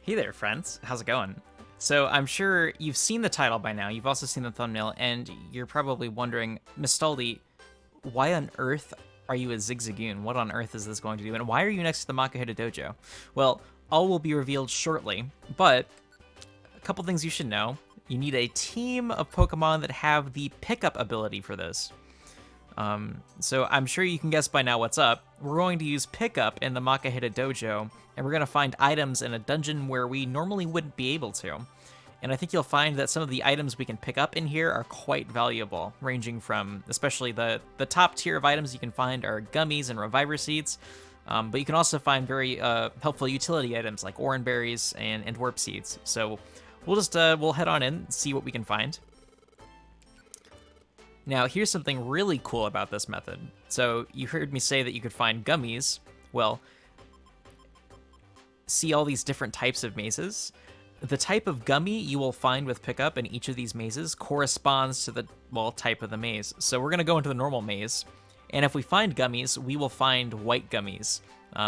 Hey there, friends. How's it going? So I'm sure you've seen the title by now. You've also seen the thumbnail, and you're probably wondering, Mystaldi, why on earth are you a Zigzagoon? What on earth is this going to do? And why are you next to the Makahita Dojo? Well, all will be revealed shortly, but a couple things you should know. You need a team of Pokemon that have the pickup ability for this. So I'm sure you can guess by now what's up. We're going to use pickup in the Makahita Dojo, and we're going to find items in a dungeon where we normally wouldn't be able to. And I think you'll find that some of the items we can pick up in here are quite valuable, ranging from, especially the top tier of items you can find are gummies and reviver seeds, but you can also find very helpful utility items like oran berries and warp seeds. So we'll head on in, see what we can find. Now, here's something really cool about this method. So you heard me say that you could find gummies. Well, see all these different types of mazes? The type of gummy you will find with pickup in each of these mazes corresponds to the, well, type of the maze. So we're going to go into the normal maze, and if we find gummies, we will find white gummies.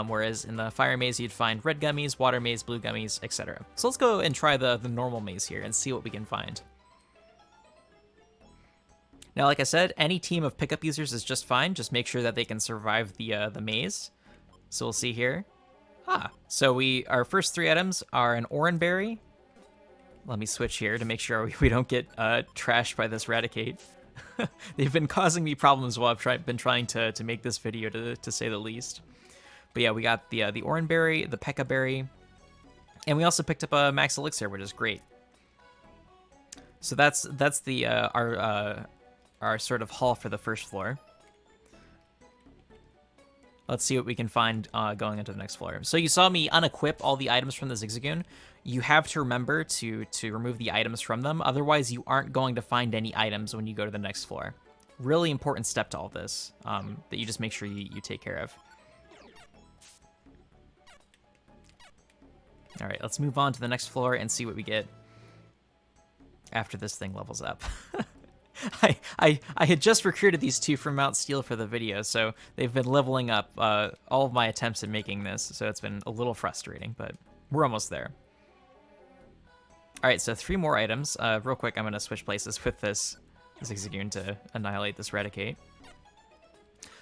Whereas in the fire maze, you'd find red gummies, water maze, blue gummies, etc. So let's go and try the normal maze here and see what we can find. Now, like I said, any team of pickup users is just fine. Just make sure that they can survive the maze. So we'll see here. So our first three items are an oran berry. Let me switch here to make sure we don't get trashed by this Raticate. They've been causing me problems while I've been trying to make this video, to say the least. But yeah, we got the oran berry, the P.E.K.K.A berry, and we also picked up a max elixir, which is great. So that's the our sort of haul for the first floor. Let's see what we can find going into the next floor. So you saw me unequip all the items from the Zigzagoon. You have to remember to remove the items from them. Otherwise, you aren't going to find any items when you go to the next floor. Really important step to all this that you just make sure you take care of. All right, let's move on to the next floor and see what we get after this thing levels up. I had just recruited these two from Mount Steel for the video, so they've been leveling up all of my attempts at making this, so it's been a little frustrating, but we're almost there. All right, so 3 more items. Real quick, I'm going to switch places with this Zigzagoon to annihilate this Raticate.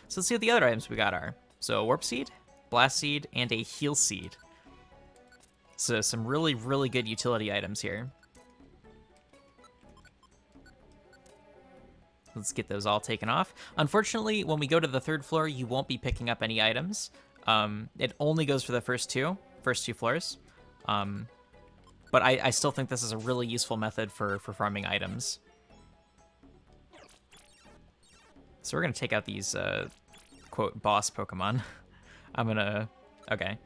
So let's see what the other items we got are. So a Warp Seed, Blast Seed, and a Heal Seed. So some really, really good utility items here. Let's get those all taken off. Unfortunately, when we go to the 3rd floor, you won't be picking up any items. It only goes for the first two floors. But I still think this is a really useful method for farming items. So we're going to take out these, quote, boss Pokemon. Okay.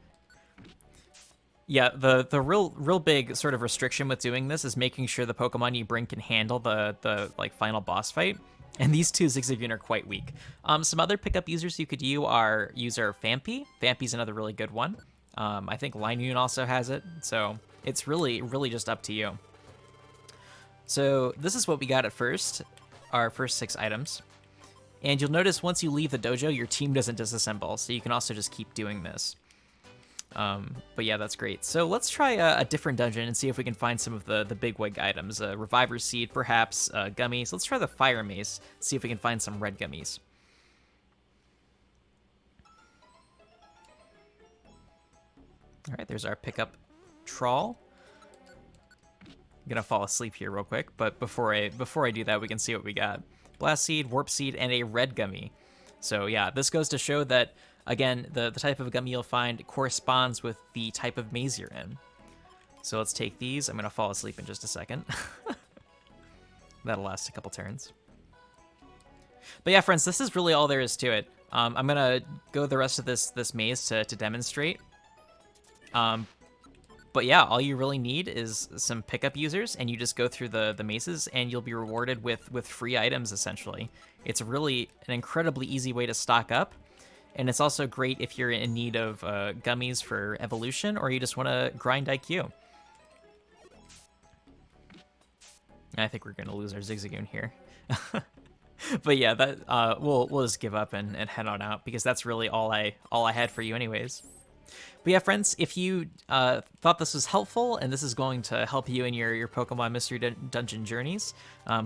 Yeah, the real big sort of restriction with doing this is making sure the Pokemon you bring can handle the like final boss fight. And these two Zigzagoon are quite weak. Some other pickup users you could use are Fampi. Fampi's another really good one. I think Linoon also has it. So it's really, really just up to you. So this is what we got at first, our first 6 items. And you'll notice once you leave the dojo, your team doesn't disassemble. So you can also just keep doing this. But yeah, that's great. So let's try a different dungeon and see if we can find some of the bigwig items. Reviver Seed, perhaps, gummies. Let's try the Fire Maze, see if we can find some red gummies. All right, there's our pickup trawl. I'm gonna fall asleep here real quick, but before I do that, we can see what we got. Blast Seed, Warp Seed, and a red gummy. So yeah, this goes to show that, again, the type of gummy you'll find corresponds with the type of maze you're in. So let's take these. I'm going to fall asleep in just a second. That'll last a couple turns. But yeah, friends, this is really all there is to it. I'm going to go the rest of this maze to demonstrate. But yeah, all you really need is some pickup users, and you just go through the mazes, and you'll be rewarded with free items, essentially. It's really an incredibly easy way to stock up. And it's also great if you're in need of gummies for evolution, or you just want to grind IQ. I think we're going to lose our Zigzagoon here. But yeah, that we'll just give up and head on out, because that's really all I had for you anyways. But yeah, friends, if you thought this was helpful and this is going to help you in your Pokemon Mystery Dungeon journeys,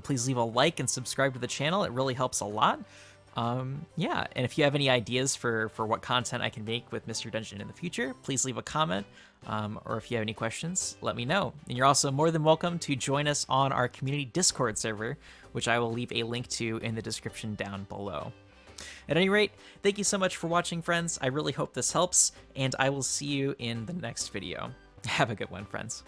please leave a like and subscribe to the channel. It really helps a lot. Yeah, and if you have any ideas for what content I can make with Mystery Dungeon in the future, please leave a comment. Or if you have any questions, let me know. And you're also more than welcome to join us on our community Discord server, which I will leave a link to in the description down below. At any rate, thank you so much for watching, friends. I really hope this helps, and I will see you in the next video. Have a good one, friends.